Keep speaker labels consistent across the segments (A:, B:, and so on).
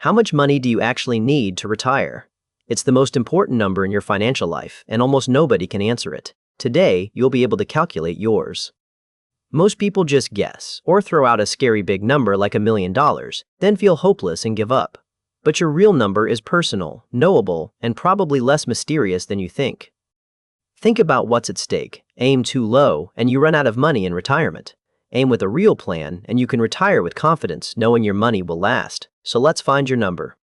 A: How much money do you actually need to retire? It's the most important number in your financial life, and almost nobody can answer it. Today, you'll be able to calculate yours. Most people just guess, or throw out a scary big number like $1 million, then feel hopeless and give up. But your real number is personal, knowable, and probably less mysterious than you think. Think about what's at stake. Aim too low, and you run out of money in retirement. Aim with a real plan, and you can retire with confidence, knowing your money will last. So let's find your number.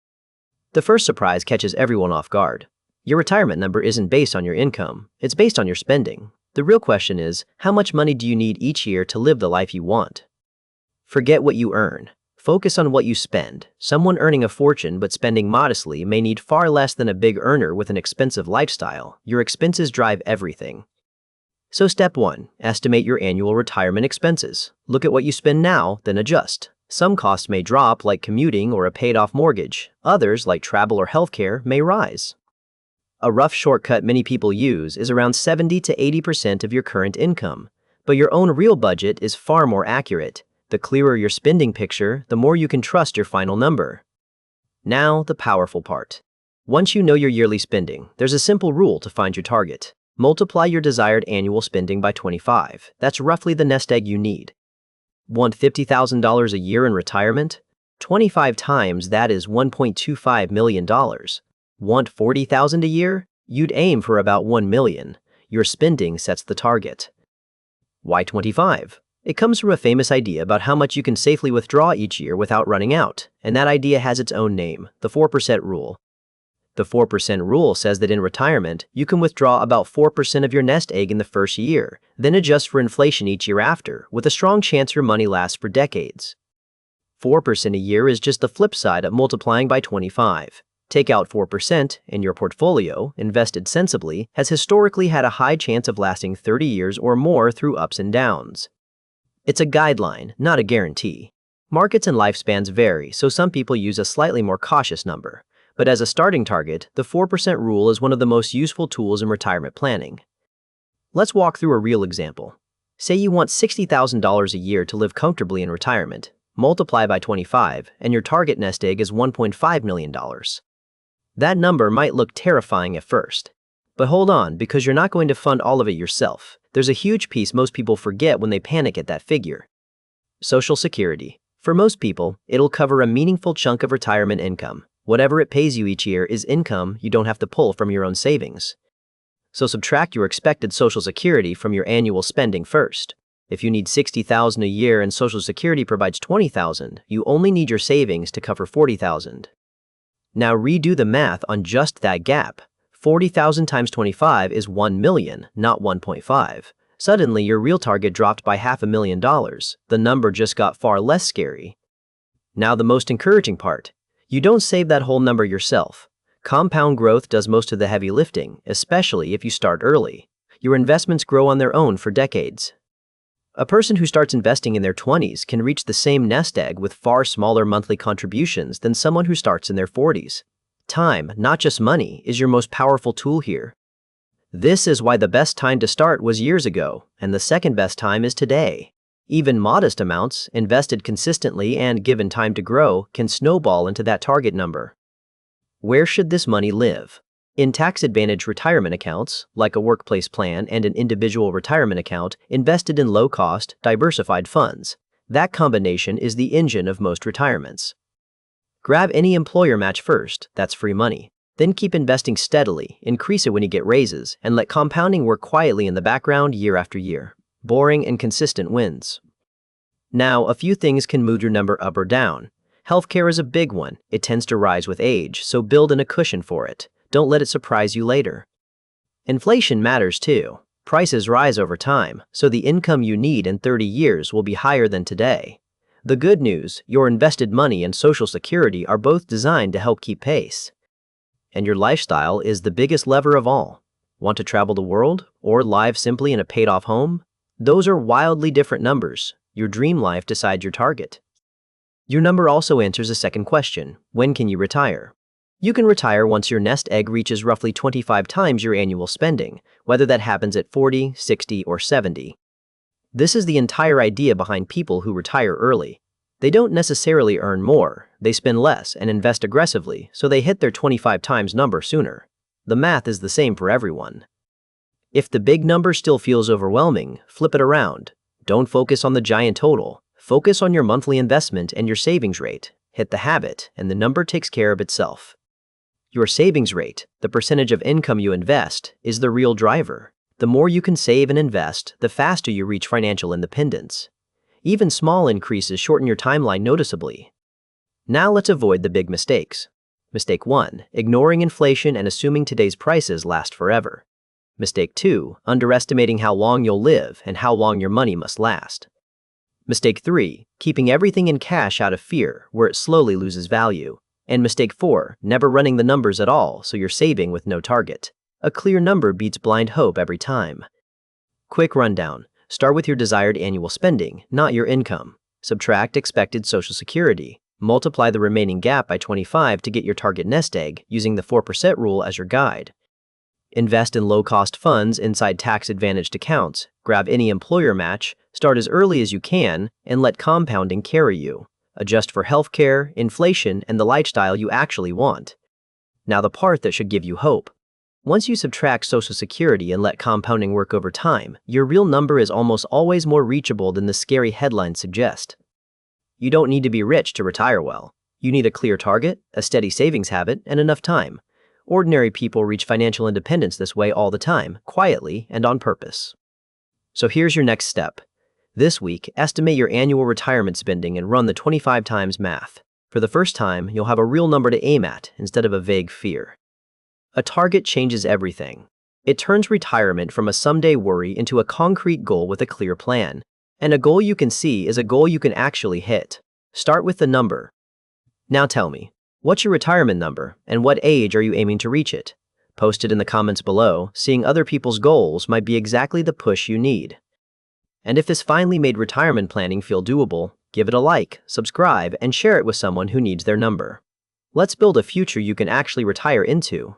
A: The first surprise catches everyone off guard. Your retirement number isn't based on your income, it's based on your spending. The real question is, how much money do you need each year to live the life you want? Forget what you earn. Focus on what you spend. Someone earning a fortune but spending modestly may need far less than a big earner with an expensive lifestyle. Your expenses drive everything. So step 1, estimate your annual retirement expenses. Look at what you spend now, then adjust. Some costs may drop, like commuting or a paid-off mortgage. Others, like travel or healthcare, may rise. A rough shortcut many people use is around 70 to 80% of your current income. But your own real budget is far more accurate. The clearer your spending picture, the more you can trust your final number. Now, the powerful part. Once you know your yearly spending, there's a simple rule to find your target. Multiply your desired annual spending by 25. That's roughly the nest egg you need. Want $50,000 a year in retirement? 25 times that is $1.25 million. Want $40,000 a year? You'd aim for about $1 million. Your spending sets the target. Why 25? It comes from a famous idea about how much you can safely withdraw each year without running out, and that idea has its own name, the 4% rule. The 4% rule says that in retirement, you can withdraw about 4% of your nest egg in the first year, then adjust for inflation each year after, with a strong chance your money lasts for decades. 4% a year is just the flip side of multiplying by 25. Take out 4%, and your portfolio, invested sensibly, has historically had a high chance of lasting 30 years or more through ups and downs. It's a guideline, not a guarantee. Markets and lifespans vary, so some people use a slightly more cautious number. But as a starting target, the 4% rule is one of the most useful tools in retirement planning. Let's walk through a real example. Say you want $60,000 a year to live comfortably in retirement. Multiply by 25, and your target nest egg is $1.5 million. That number might look terrifying at first. But hold on, because you're not going to fund all of it yourself. There's a huge piece most people forget when they panic at that figure. Social Security. For most people, it'll cover a meaningful chunk of retirement income. Whatever it pays you each year is income you don't have to pull from your own savings. So subtract your expected Social Security from your annual spending first. If you need $60,000 a year and Social Security provides $20,000, you only need your savings to cover $40,000. Now redo the math on just that gap. 40,000 times 25 is 1 million, not 1.5. Suddenly, your real target dropped by $500,000. The number just got far less scary. Now the most encouraging part. You don't save that whole number yourself. Compound growth does most of the heavy lifting, especially if you start early. Your investments grow on their own for decades. A person who starts investing in their 20s can reach the same nest egg with far smaller monthly contributions than someone who starts in their 40s. Time, not just money, is your most powerful tool here. This is why the best time to start was years ago, and the second best time is today. Even modest amounts, invested consistently and given time to grow, can snowball into that target number. Where should this money live? In tax-advantaged retirement accounts, like a workplace plan and an individual retirement account, invested in low-cost, diversified funds. That combination is the engine of most retirements. Grab any employer match first, that's free money. Then keep investing steadily, increase it when you get raises, and let compounding work quietly in the background year after year. Boring and consistent wins. Now, a few things can move your number up or down. Healthcare is a big one. It tends to rise with age, so build in a cushion for it. Don't let it surprise you later. Inflation matters too. Prices rise over time, so the income you need in 30 years will be higher than today. The good news, your invested money and Social Security are both designed to help keep pace. And your lifestyle is the biggest lever of all. Want to travel the world, or live simply in a paid-off home? Those are wildly different numbers. Your dream life decides your target. Your number also answers a second question: when can you retire? You can retire once your nest egg reaches roughly 25 times your annual spending, whether that happens at 40, 60, or 70. This is the entire idea behind people who retire early. They don't necessarily earn more, they spend less and invest aggressively so they hit their 25 times number sooner. The math is the same for everyone. If the big number still feels overwhelming, flip it around. Don't focus on the giant total. Focus on your monthly investment and your savings rate. Hit the habit, and the number takes care of itself. Your savings rate, the percentage of income you invest, is the real driver. The more you can save and invest, the faster you reach financial independence. Even small increases shorten your timeline noticeably. Now let's avoid the big mistakes. Mistake 1. Ignoring inflation and assuming today's prices last forever. Mistake 2. Underestimating how long you'll live and how long your money must last. Mistake 3. Keeping everything in cash out of fear, where it slowly loses value. And mistake 4. Never running the numbers at all, so you're saving with no target. A clear number beats blind hope every time. Quick rundown. Start with your desired annual spending, not your income. Subtract expected Social Security. Multiply the remaining gap by 25 to get your target nest egg, using the 4% rule as your guide. Invest in low-cost funds inside tax-advantaged accounts. Grab any employer match, start as early as you can, and let compounding carry you. Adjust for healthcare, inflation, and the lifestyle you actually want. Now the part that should give you hope. Once you subtract Social Security and let compounding work over time, your real number is almost always more reachable than the scary headlines suggest. You don't need to be rich to retire well. You need a clear target, a steady savings habit, and enough time. Ordinary people reach financial independence this way all the time, quietly and on purpose. So here's your next step. This week, estimate your annual retirement spending and run the 25 times math. For the first time, you'll have a real number to aim at instead of a vague fear. A target changes everything. It turns retirement from a someday worry into a concrete goal with a clear plan. And a goal you can see is a goal you can actually hit. Start with the number. Now tell me, what's your retirement number and what age are you aiming to reach it? Post it in the comments below. Seeing other people's goals might be exactly the push you need. And if this finally made retirement planning feel doable, give it a like, subscribe, and share it with someone who needs their number. Let's build a future you can actually retire into.